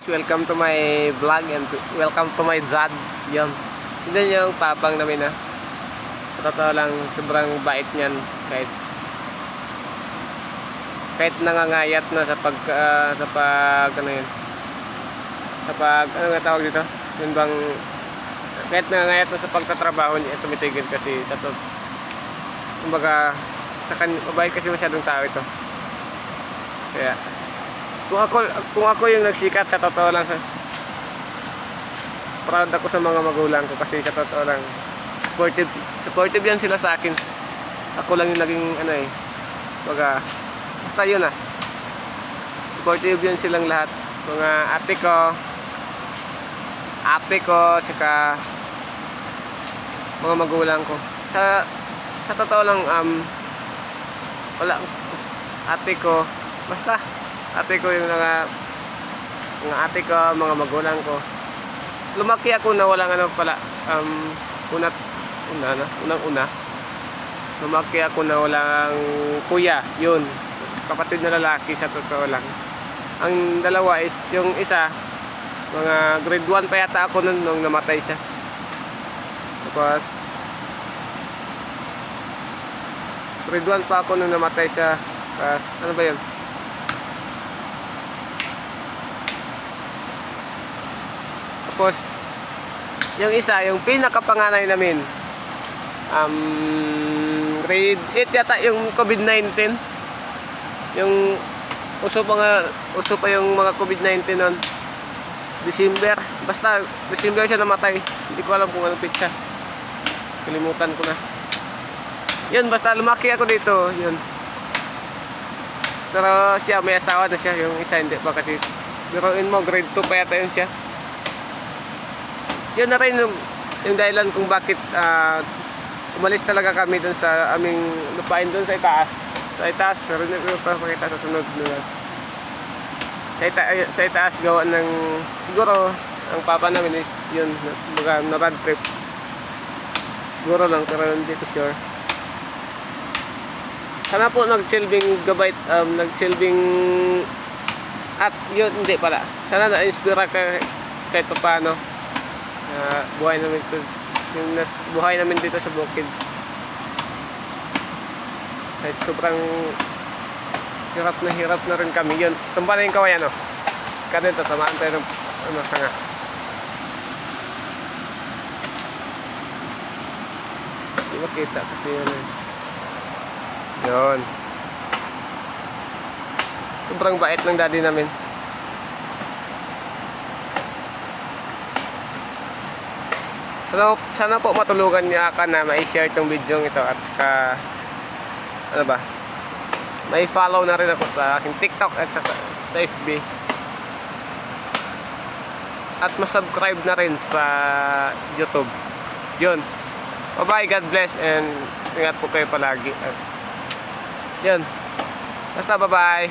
welcome to my vlog and welcome to my dad. Yan. Hindi yung papang namin na. Sa totoo lang, sobrang bait niyan. Kahit nangangayat na sa pag ano yun. Ano nga tawag dito? Yun bang, kahit nangangayat na sa pagtatrabaho niya, tumitigil kasi sa to. Kumbaga, mabait kasi masyadong tao ito. Kaya, kung ako yung nagsikat, sa totoo lang, proud ako sa mga magulang ko kasi sa totoo lang, supportive yan sila sa akin. Ako lang yung naging basta yun supportive yan silang lahat, mga ate ko tsaka mga magulang ko. Sa totoo lang, wala, ate ko yung mga ate ko, mga magulang ko. Lumaki ako na walang unang-una. Lumaki ako na walang kuya, yun. Kapatid na lalaki, sa totoo lang. Ang dalawa is, yung isa, mga grade 1 pa yata ako nung namatay siya. Tapos, grade 1 pa ako nung namatay siya. Tapos, ano ba yun? Tapos, yung isa, yung pinakapanganay namin, grade 8 yata yung COVID-19. Yung uso pa yung mga COVID-19 noon. December. Basta, December siya namatay. Hindi ko alam kung anong pitsa. Kalimutan ko na. Yun, basta lumaki ako dito. Yun. Pero siya, may asawa na siya. Yung isa hindi pa kasi. Biruin mo, grade 2 pa yata yun siya. Yun na rin yung dahilan kung bakit umalis talaga kami dun sa aming lupain dun sa itaas. Sa itaas, pero hindi ko pa pakita sa sunod nila. Sa itaas gawa ng, siguro, ang papa namin is yun, na road trip. Siguro lang, pero hindi ko sure. Sana po nagsilbing gabay, nagsilbing, at yun, hindi pala. Sana na-inspira kahit pa paano. Buhay namin dito sa bukid. Kahit sobrang hirap na rin kami. Yun, tumba na yung kawayan, no? Kasi ito, tamaan tayo ng sanga. Hindi makita kasi yun. Sobrang bait ng daddy namin. Sana po matulungan niya ka na ma-share itong video ito at saka may follow na rin ako sa aking TikTok at sa FB at masubscribe na rin sa YouTube. Yun, bye bye, God bless and ingat po kayo palagi at yun, basta bye bye.